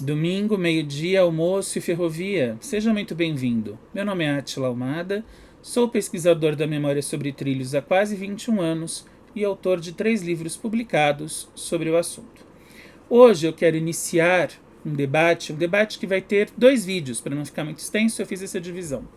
Domingo, meio-dia, almoço e ferrovia. Seja muito bem-vindo. Meu nome é Átila Almada, sou pesquisador da memória sobre trilhos há quase 21 anos e autor de 3 livros publicados sobre o assunto. Hoje eu quero iniciar um debate que vai ter 2 vídeos, para não ficar muito extenso, eu fiz essa divisão.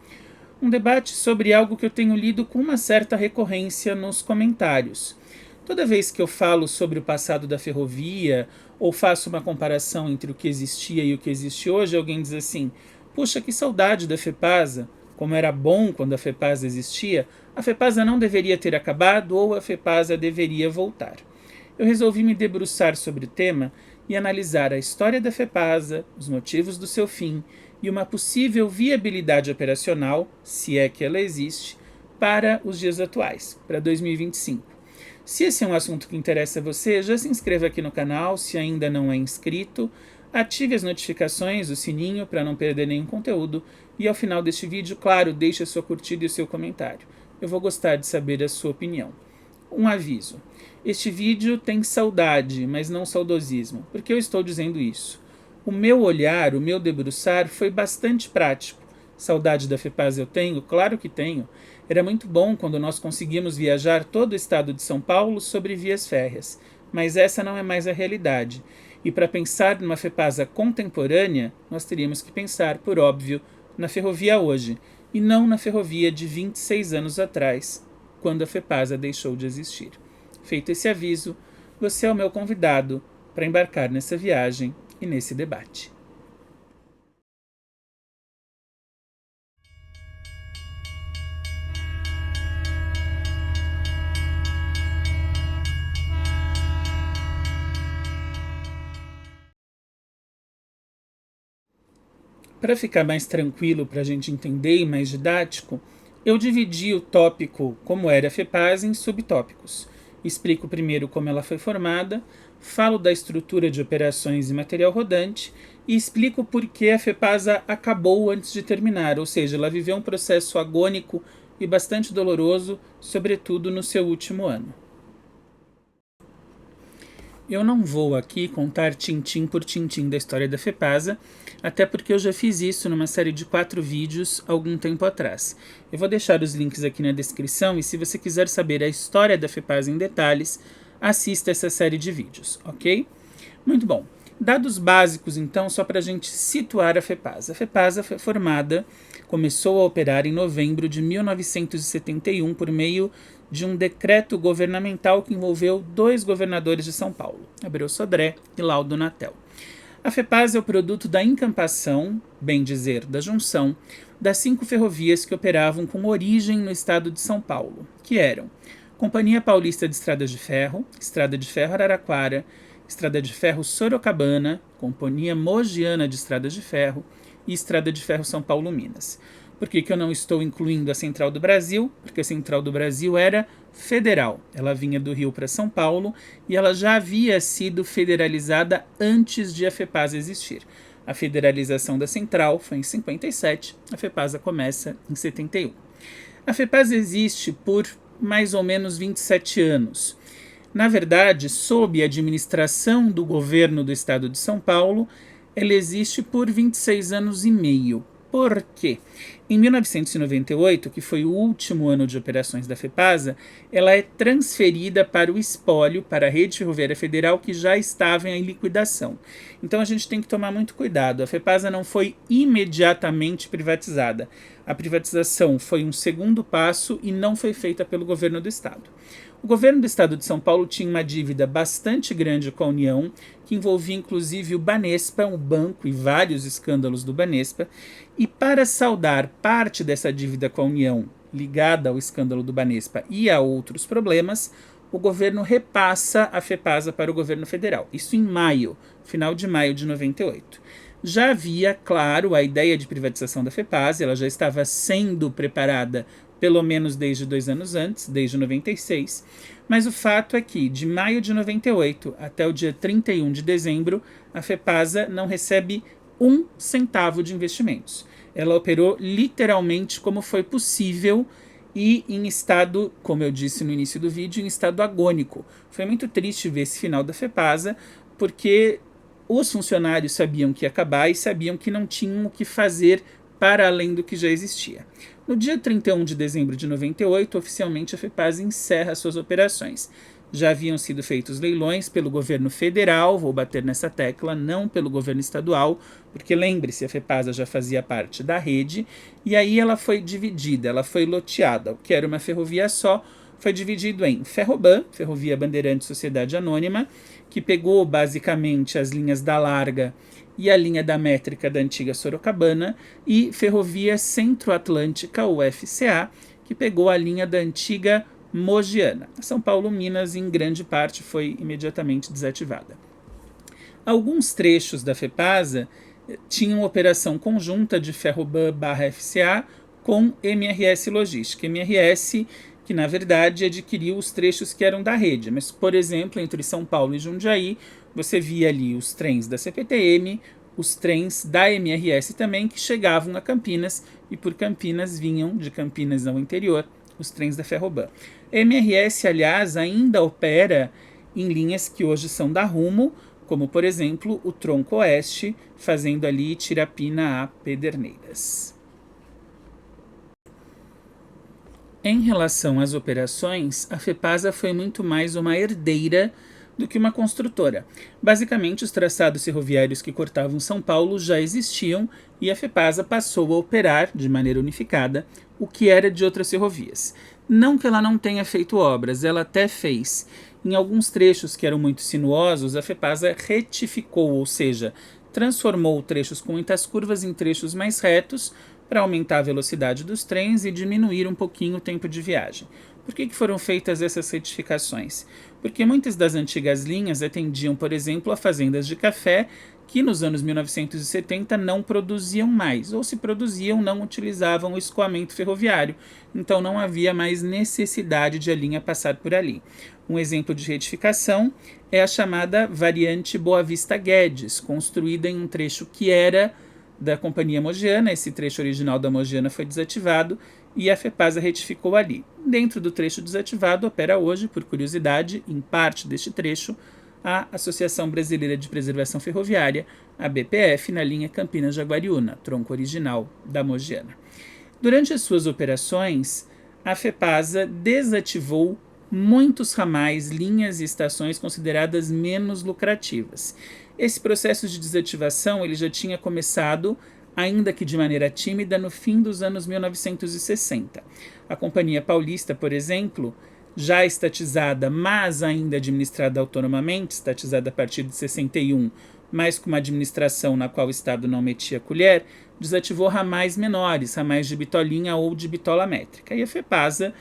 Um debate sobre algo que eu tenho lido com uma certa recorrência nos comentários. Toda vez que eu falo sobre o passado da ferrovia ou faço uma comparação entre o que existia e o que existe hoje, alguém diz assim: puxa, que saudade da FEPASA, como era bom quando a FEPASA existia, a FEPASA não deveria ter acabado ou a FEPASA deveria voltar. Eu resolvi me debruçar sobre o tema e analisar a história da FEPASA, os motivos do seu fim e uma possível viabilidade operacional, se é que ela existe, para os dias atuais, para 2025. Se esse é um assunto que interessa a você, já se inscreva aqui no canal se ainda não é inscrito, ative as notificações, o sininho para não perder nenhum conteúdo e ao final deste vídeo, claro, deixe a sua curtida e o seu comentário. Eu vou gostar de saber a sua opinião. Um aviso: este vídeo tem saudade, mas não saudosismo. Por que eu estou dizendo isso? O meu olhar, o meu debruçar foi bastante prático. Saudade da FEPASA eu tenho? Claro que tenho. Era muito bom quando nós conseguíamos viajar todo o estado de São Paulo sobre vias férreas, mas essa não é mais a realidade. E para pensar numa FEPASA contemporânea, nós teríamos que pensar, por óbvio, na ferrovia hoje, e não na ferrovia de 26 anos atrás, quando a FEPASA deixou de existir. Feito esse aviso, você é o meu convidado para embarcar nessa viagem e nesse debate. Para ficar mais tranquilo, para a gente entender e mais didático, eu dividi o tópico como era a FEPASA em subtópicos. Explico primeiro como ela foi formada, falo da estrutura de operações e material rodante e explico por que a FEPASA acabou antes de terminar, ou seja, ela viveu um processo agônico e bastante doloroso, sobretudo no seu último ano. Eu não vou aqui contar tintim por tintim da história da FEPASA, até porque eu já fiz isso numa série de 4 vídeos algum tempo atrás. Eu vou deixar os links aqui na descrição e se você quiser saber a história da FEPASA em detalhes, assista essa série de vídeos, ok? Muito bom. Dados básicos, então, só para a gente situar a FEPASA. A FEPASA foi formada, começou a operar em novembro de 1971 por meio de um decreto governamental que envolveu 2 governadores de São Paulo, Abreu Sodré e Laudo Natel. A FEPASA é o produto da encampação, bem dizer, da junção, das 5 ferrovias que operavam com origem no estado de São Paulo, que eram Companhia Paulista de Estrada de Ferro Araraquara, Estrada de Ferro Sorocabana, Companhia Mogiana de Estradas de Ferro e Estrada de Ferro São Paulo-Minas. Por que eu não estou incluindo a Central do Brasil? Porque a Central do Brasil era federal. Ela vinha do Rio para São Paulo e ela já havia sido federalizada antes de a FEPASA existir. A federalização da Central foi em 57, a FEPASA começa em 71. A FEPASA existe por mais ou menos 27 anos. Na verdade, sob a administração do governo do estado de São Paulo, ela existe por 26 anos e meio. Por quê? Em 1998, que foi o último ano de operações da FEPASA, ela é transferida para o espólio, para a Rede Ferroviária Federal, que já estava em liquidação. Então a gente tem que tomar muito cuidado. A FEPASA não foi imediatamente privatizada. A privatização foi um segundo passo e não foi feita pelo governo do estado. O governo do estado de São Paulo tinha uma dívida bastante grande com a União, que envolvia inclusive o Banespa, o banco e vários escândalos do Banespa, e para saldar parte dessa dívida com a União, ligada ao escândalo do Banespa e a outros problemas, o governo repassa a FEPASA para o governo federal. Isso em maio, final de maio de 98. Já havia, claro, a ideia de privatização da FEPASA, ela já estava sendo preparada pelo menos desde 2 anos antes, desde 96, mas o fato é que de maio de 98 até o dia 31 de dezembro, a FEPASA não recebe 1 centavo de investimentos. Ela operou literalmente como foi possível e em estado, como eu disse no início do vídeo, em estado agônico. Foi muito triste ver esse final da FEPASA, porque os funcionários sabiam que ia acabar e sabiam que não tinham o que fazer para além do que já existia. No dia 31 de dezembro de 98, oficialmente a FEPASA encerra suas operações. Já haviam sido feitos leilões pelo governo federal, vou bater nessa tecla, não pelo governo estadual, porque lembre-se, a FEPASA já fazia parte da rede, e aí ela foi dividida, ela foi loteada. O que era uma ferrovia só foi dividido em Ferroban, Ferrovia Bandeirantes Sociedade Anônima, que pegou basicamente as linhas da Larga e a linha da Métrica da antiga Sorocabana, e Ferrovia Centro-Atlântica, UFCA, que pegou a linha da antiga Mogiana. A São Paulo Minas, em grande parte, foi imediatamente desativada. Alguns trechos da FEPASA tinham operação conjunta de Ferroban/FCA com MRS Logística. MRS, que na verdade adquiriu os trechos que eram da rede, mas, por exemplo, entre São Paulo e Jundiaí, você via ali os trens da CPTM, os trens da MRS também, que chegavam a Campinas, e por Campinas vinham, de Campinas ao interior, os trens da Ferroban. A MRS, aliás, ainda opera em linhas que hoje são da Rumo, como, por exemplo, o Tronco Oeste, fazendo ali Tirapina a Pederneiras. Em relação às operações, a FEPASA foi muito mais uma herdeira do que uma construtora. Basicamente, os traçados ferroviários que cortavam São Paulo já existiam e a FEPASA passou a operar, de maneira unificada, o que era de outras ferrovias. Não que ela não tenha feito obras, ela até fez. Em alguns trechos que eram muito sinuosos, a FEPASA retificou, ou seja, transformou trechos com muitas curvas em trechos mais retos para aumentar a velocidade dos trens e diminuir um pouquinho o tempo de viagem. Por que foram feitas essas retificações? Porque muitas das antigas linhas atendiam, por exemplo, a fazendas de café que nos anos 1970 não produziam mais, ou se produziam, não utilizavam o escoamento ferroviário, então não havia mais necessidade de a linha passar por ali. Um exemplo de retificação é a chamada variante Boa Vista Guedes, construída em um trecho que era da Companhia Mogiana. Esse trecho original da Mogiana foi desativado e a FEPASA retificou ali. Dentro do trecho desativado opera hoje, por curiosidade, em parte deste trecho, a Associação Brasileira de Preservação Ferroviária, a BPF, na linha Campinas-Jaguariúna, tronco original da Mogiana. Durante as suas operações, a FEPASA desativou muitos ramais, linhas e estações consideradas menos lucrativas. Esse processo de desativação ele já tinha começado, ainda que de maneira tímida, no fim dos anos 1960. A Companhia Paulista, por exemplo, já estatizada, mas ainda administrada autonomamente, estatizada a partir de 61, mas com uma administração na qual o Estado não metia colher, desativou ramais menores, ramais de bitolinha ou de bitola métrica. E a FEPASA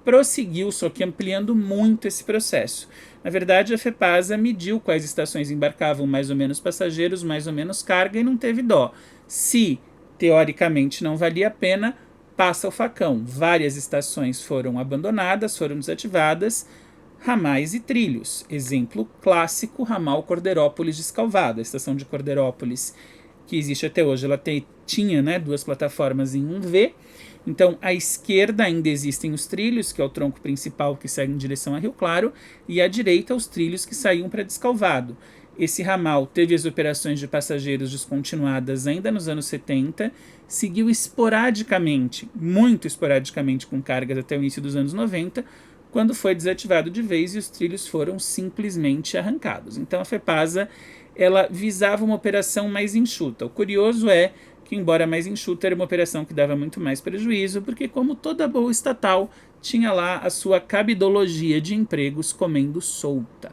prosseguiu, só que ampliando muito esse processo. Na verdade, a FEPASA mediu quais estações embarcavam mais ou menos passageiros, mais ou menos carga, e não teve dó. Se, teoricamente, não valia a pena, passa o facão. Várias estações foram abandonadas, foram desativadas, ramais e trilhos. Exemplo clássico, ramal Cordeirópolis-Descalvado. A estação de Cordeirópolis, que existe até hoje, ela tinha duas plataformas em um V. Então, à esquerda ainda existem os trilhos, que é o tronco principal que segue em direção a Rio Claro, e à direita os trilhos que saíam para Descalvado. Esse ramal teve as operações de passageiros descontinuadas ainda nos anos 70, seguiu esporadicamente, muito esporadicamente com cargas até o início dos anos 90, quando foi desativado de vez e os trilhos foram simplesmente arrancados. Então a FEPASA ela visava uma operação mais enxuta. O curioso é que, embora mais enxuta, era uma operação que dava muito mais prejuízo, porque, como toda boa estatal, tinha lá a sua cabidologia de empregos comendo solta.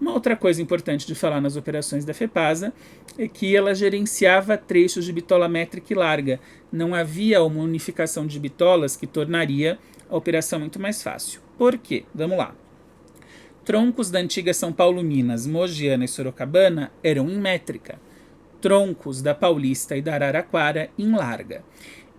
Uma outra coisa importante de falar nas operações da FEPASA é que ela gerenciava trechos de bitola métrica e larga. Não havia uma unificação de bitolas que tornaria a operação muito mais fácil. Por quê? Vamos lá. Troncos da antiga São Paulo Minas, Mogiana e Sorocabana eram em métrica. Troncos da Paulista e da Araraquara em larga.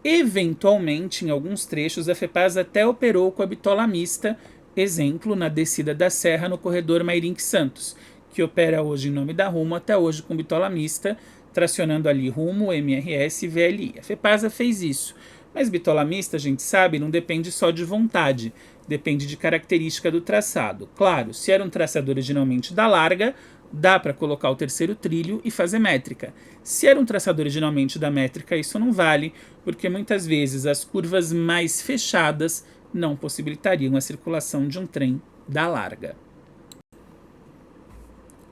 Eventualmente, em alguns trechos, a FEPASA até operou com a bitola mista, exemplo na descida da Serra no corredor Mairinque-Santos, que opera hoje em nome da Rumo, até hoje com bitola mista, tracionando ali Rumo, MRS e VLI. A FEPASA fez isso, mas bitola mista, a gente sabe, não depende só de vontade, depende de característica do traçado. Claro, se era um traçado originalmente da larga, dá para colocar o terceiro trilho e fazer métrica. Se era um traçado originalmente da métrica, isso não vale, porque muitas vezes as curvas mais fechadas não possibilitariam a circulação de um trem da larga.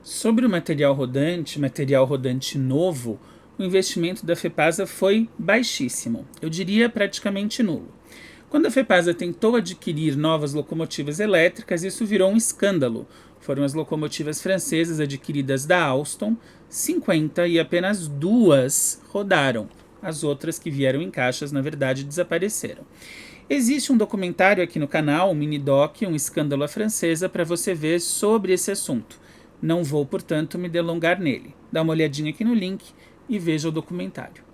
Sobre o material rodante novo, o investimento da FEPASA foi baixíssimo, eu diria praticamente nulo. Quando a FEPASA tentou adquirir novas locomotivas elétricas, isso virou um escândalo. Foram as locomotivas francesas adquiridas da Alstom, 50, e apenas 2 rodaram. As outras que vieram em caixas, na verdade, desapareceram. Existe um documentário aqui no canal, um mini-doc, um escândalo à francesa, para você ver sobre esse assunto. Não vou, portanto, me delongar nele. Dá uma olhadinha aqui no link e veja o documentário.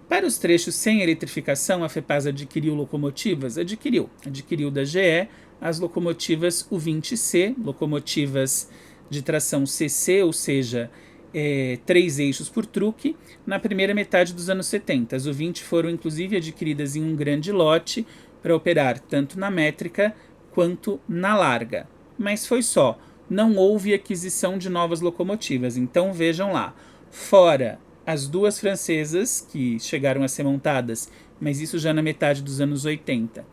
Para os trechos sem eletrificação, a FEPASA adquiriu locomotivas? Adquiriu da GE as locomotivas U20C, locomotivas de tração CC, ou seja, 3 eixos por truque, na primeira metade dos anos 70. As U20 foram inclusive adquiridas em um grande lote para operar tanto na métrica quanto na larga. Mas foi só, não houve aquisição de novas locomotivas, então vejam lá, fora as 2 francesas, que chegaram a ser montadas, mas isso já na metade dos anos 80,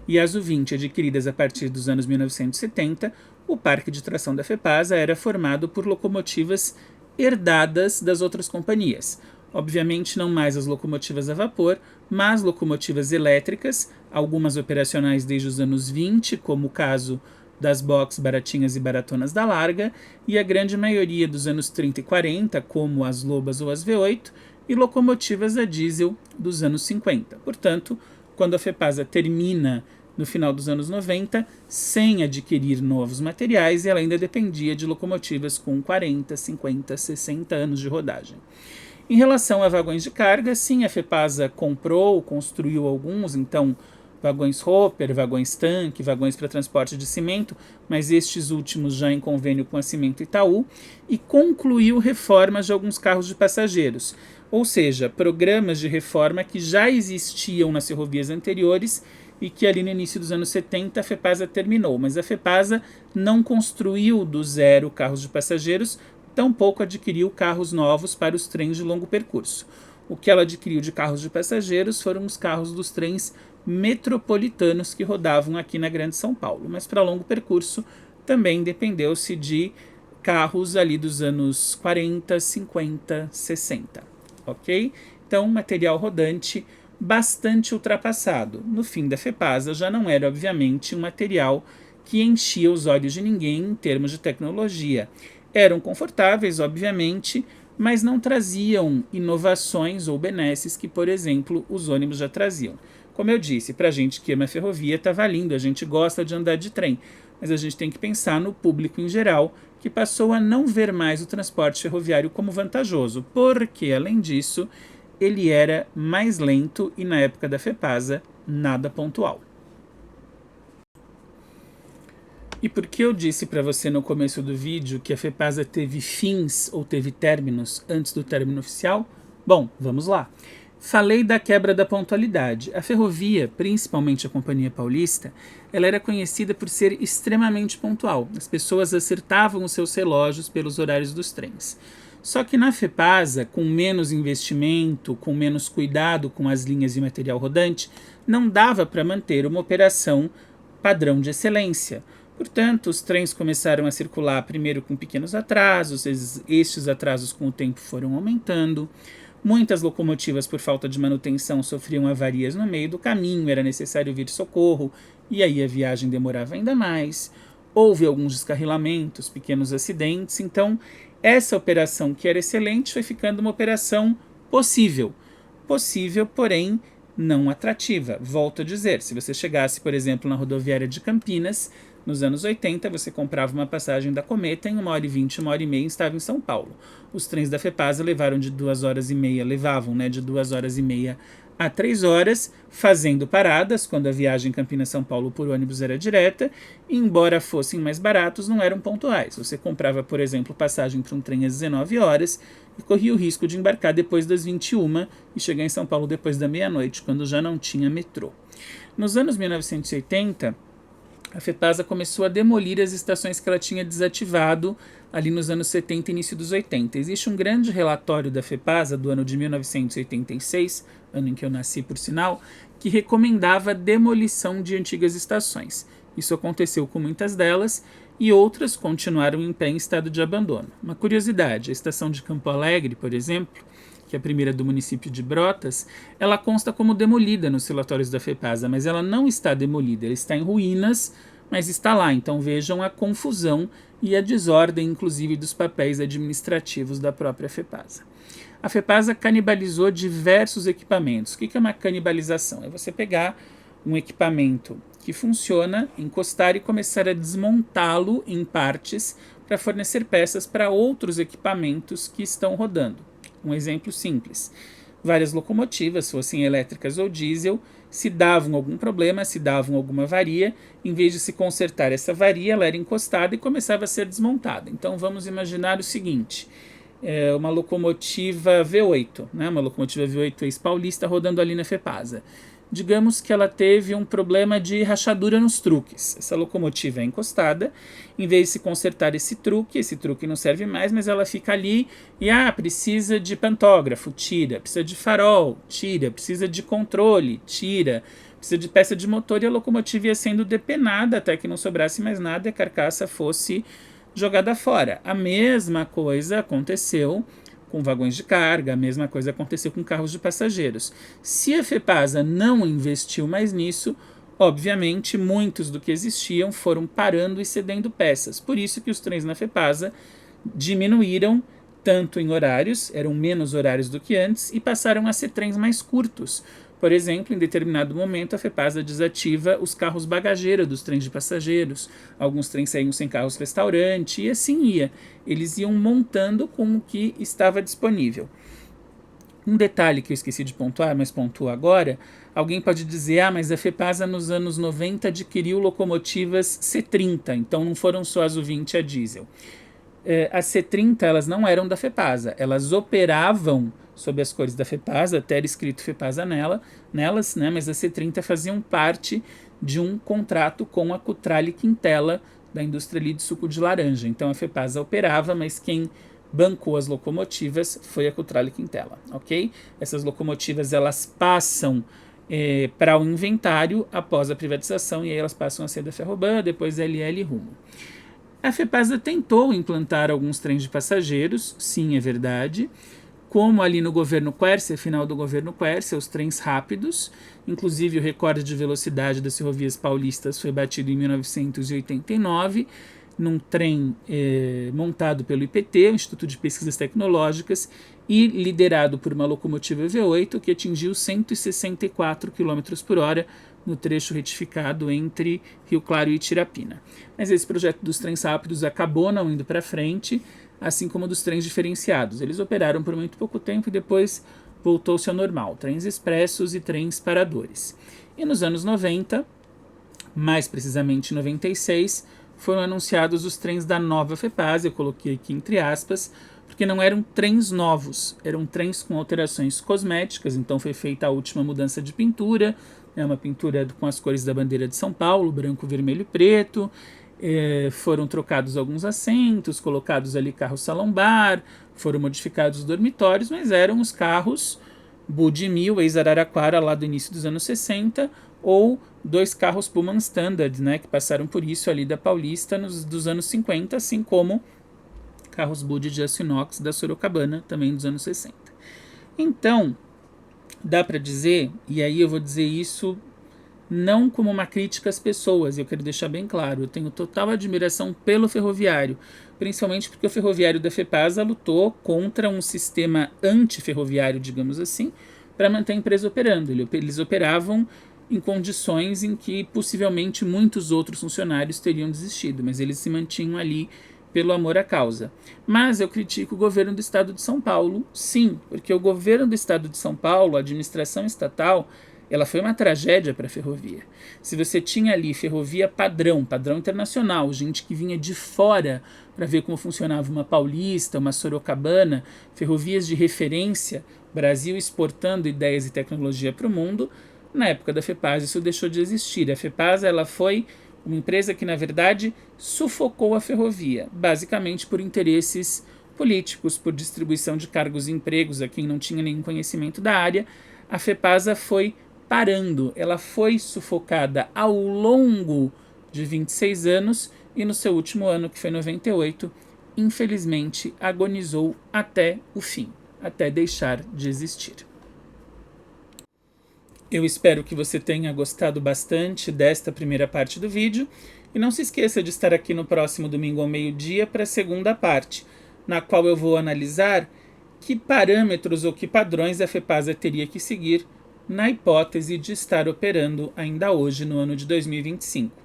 e as U20 adquiridas a partir dos anos 1970, o parque de tração da FEPASA era formado por locomotivas herdadas das outras companhias. Obviamente não mais as locomotivas a vapor, mas locomotivas elétricas, algumas operacionais desde os anos 20, como o caso das box baratinhas e baratonas da larga, e a grande maioria dos anos 30 e 40, como as Lobas ou as V8, e locomotivas a diesel dos anos 50. Portanto, quando a FEPASA termina no final dos anos 90, sem adquirir novos materiais, ela ainda dependia de locomotivas com 40, 50, 60 anos de rodagem. Em relação a vagões de carga, sim, a FEPASA construiu alguns, então vagões Hopper, vagões tanque, vagões para transporte de cimento, mas estes últimos já em convênio com a Cimento Itaú, e concluiu reformas de alguns carros de passageiros, ou seja, programas de reforma que já existiam nas ferrovias anteriores e que ali no início dos anos 70 a FEPASA terminou, mas a FEPASA não construiu do zero carros de passageiros, tampouco adquiriu carros novos para os trens de longo percurso. O que ela adquiriu de carros de passageiros foram os carros dos trens metropolitanos que rodavam aqui na Grande São Paulo, mas para longo percurso também dependeu-se de carros ali dos anos 40, 50, 60, ok? Então, material rodante bastante ultrapassado. No fim da FEPASA já não era, obviamente, um material que enchia os olhos de ninguém em termos de tecnologia. Eram confortáveis, obviamente, mas não traziam inovações ou benesses que, por exemplo, os ônibus já traziam. Como eu disse, para a gente que ama ferrovia está valendo, a gente gosta de andar de trem, mas a gente tem que pensar no público em geral, que passou a não ver mais o transporte ferroviário como vantajoso, porque, além disso, ele era mais lento e, na época da FEPASA, nada pontual. E por que eu disse para você no começo do vídeo que a FEPASA teve fins ou teve términos antes do término oficial? Bom, vamos lá. Falei da quebra da pontualidade. A ferrovia, principalmente a Companhia Paulista, ela era conhecida por ser extremamente pontual. As pessoas acertavam os seus relógios pelos horários dos trens. Só que na FEPASA, com menos investimento, com menos cuidado com as linhas e material rodante, não dava para manter uma operação padrão de excelência. Portanto, os trens começaram a circular primeiro com pequenos atrasos, estes atrasos com o tempo foram aumentando. Muitas locomotivas, por falta de manutenção, sofriam avarias no meio do caminho, era necessário vir socorro, e aí a viagem demorava ainda mais. Houve alguns descarrilamentos, pequenos acidentes, então essa operação que era excelente foi ficando uma operação possível. Possível, porém, não atrativa. Volto a dizer, se você chegasse, por exemplo, na rodoviária de Campinas, nos anos 80, você comprava uma passagem da Cometa em 1h20, 1h30 e estava em São Paulo. Os trens da FEPASA levavam de 2 horas e meia a 3 horas, fazendo paradas, quando a viagem Campinas-São Paulo por ônibus era direta, e embora fossem mais baratos, não eram pontuais. Você comprava, por exemplo, passagem para um trem às 19 horas e corria o risco de embarcar depois das 21 e chegar em São Paulo depois da meia-noite, quando já não tinha metrô. Nos anos 1980, a FEPASA começou a demolir as estações que ela tinha desativado ali nos anos 70 e início dos 80. Existe um grande relatório da FEPASA do ano de 1986, ano em que eu nasci por sinal, que recomendava a demolição de antigas estações. Isso aconteceu com muitas delas e outras continuaram em pé em estado de abandono. Uma curiosidade, a estação de Campo Alegre, por exemplo, que é a primeira do município de Brotas, ela consta como demolida nos relatórios da FEPASA, mas ela não está demolida, ela está em ruínas, mas está lá. Então vejam a confusão e a desordem, inclusive, dos papéis administrativos da própria FEPASA. A FEPASA canibalizou diversos equipamentos. O que é uma canibalização? É você pegar um equipamento que funciona, encostar e começar a desmontá-lo em partes para fornecer peças para outros equipamentos que estão rodando. Um exemplo simples: várias locomotivas, fossem elétricas ou diesel, se davam algum problema, se davam alguma avaria, em vez de se consertar essa avaria, ela era encostada e começava a ser desmontada. Então vamos imaginar o seguinte: uma locomotiva V8, né, uma locomotiva V8 ex-paulista rodando ali na FEPASA. Digamos que ela teve um problema de rachadura nos truques. Essa locomotiva é encostada, em vez de se consertar esse truque não serve mais, mas ela fica ali e precisa de pantógrafo, tira, precisa de farol, tira, precisa de controle, tira, precisa de peça de motor, e a locomotiva ia sendo depenada até que não sobrasse mais nada e a carcaça fosse jogada fora. A mesma coisa aconteceu com vagões de carga, a mesma coisa aconteceu com carros de passageiros. Se a FEPASA não investiu mais nisso, obviamente muitos do que existiam foram parando e cedendo peças. Por isso que os trens na FEPASA diminuíram tanto em horários, eram menos horários do que antes, e passaram a ser trens mais curtos. Por exemplo, em determinado momento, a FEPASA desativa os carros bagageira dos trens de passageiros. Alguns trens saíam sem carros-restaurante e assim ia. Eles iam montando com o que estava disponível. Um detalhe que eu esqueci de pontuar, mas pontuo agora: alguém pode dizer, mas a FEPASA nos anos 90 adquiriu locomotivas C30, então não foram só as U20 a diesel. As C30 elas não eram da FEPASA, elas operavam sob as cores da FEPASA, até era escrito FEPASA nelas, né, mas as C30 faziam parte de um contrato com a Cutrale Quintela, da indústria ali de suco de laranja. Então a FEPASA operava, mas quem bancou as locomotivas foi a Cutrale Quintela, ok? Essas locomotivas elas passam para o inventário após a privatização, e aí elas passam a ser da Ferroban, depois LL Rumo. A FEPASA tentou implantar alguns trens de passageiros, sim, é verdade, como ali no governo Quércia, final do governo Quércia, os trens rápidos. Inclusive o recorde de velocidade das ferrovias paulistas foi batido em 1989, num trem montado pelo IPT, o Instituto de Pesquisas Tecnológicas, e liderado por uma locomotiva V8 que atingiu 164 km por hora no trecho retificado entre Rio Claro e Tirapina. Mas esse projeto dos trens rápidos acabou não indo para frente, assim como dos trens diferenciados. Eles operaram por muito pouco tempo e depois voltou-se ao normal, trens expressos e trens paradores. E nos anos 90, mais precisamente em 96, foram anunciados os trens da nova FEPASA, eu coloquei aqui entre aspas, porque não eram trens novos, eram trens com alterações cosméticas. Então foi feita a última mudança de pintura, uma pintura com as cores da bandeira de São Paulo, branco, vermelho e preto. Foram trocados alguns assentos, colocados ali carro salão-bar, foram modificados os dormitórios, mas eram os carros Budi 1000, ex-Araraquara, lá do início dos anos 60, ou dois carros Pullman Standard, né, que passaram por isso ali da Paulista dos anos 50, assim como carros Budi de aço inox da Sorocabana, também dos anos 60. Então, dá para dizer, e aí eu vou dizer isso não como uma crítica às pessoas, eu quero deixar bem claro, eu tenho total admiração pelo ferroviário, principalmente porque o ferroviário da FEPASA lutou contra um sistema antiferroviário, digamos assim, para manter a empresa operando. Eles operavam em condições em que possivelmente muitos outros funcionários teriam desistido, mas eles se mantinham ali pelo amor à causa. Mas eu critico o governo do estado de São Paulo, sim, porque o governo do estado de São Paulo, a administração estatal, ela foi uma tragédia para a ferrovia. Se você tinha ali ferrovia padrão internacional, gente que vinha de fora para ver como funcionava uma paulista, uma sorocabana, ferrovias de referência, Brasil exportando ideias e tecnologia para o mundo, na época da FEPASA isso deixou de existir. A FEPASA ela foi Uma empresa que, na verdade, sufocou a ferrovia, basicamente por interesses políticos, por distribuição de cargos e empregos a quem não tinha nenhum conhecimento da área. A FEPASA foi parando, ela foi sufocada ao longo de 26 anos e no seu último ano, que foi 98, infelizmente agonizou até o fim, até deixar de existir. Eu espero que você tenha gostado bastante desta primeira parte do vídeo e não se esqueça de estar aqui no próximo domingo ao meio-dia para a segunda parte, na qual eu vou analisar que parâmetros ou que padrões a FEPASA teria que seguir na hipótese de estar operando ainda hoje no ano de 2025.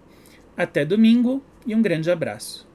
Até domingo e um grande abraço.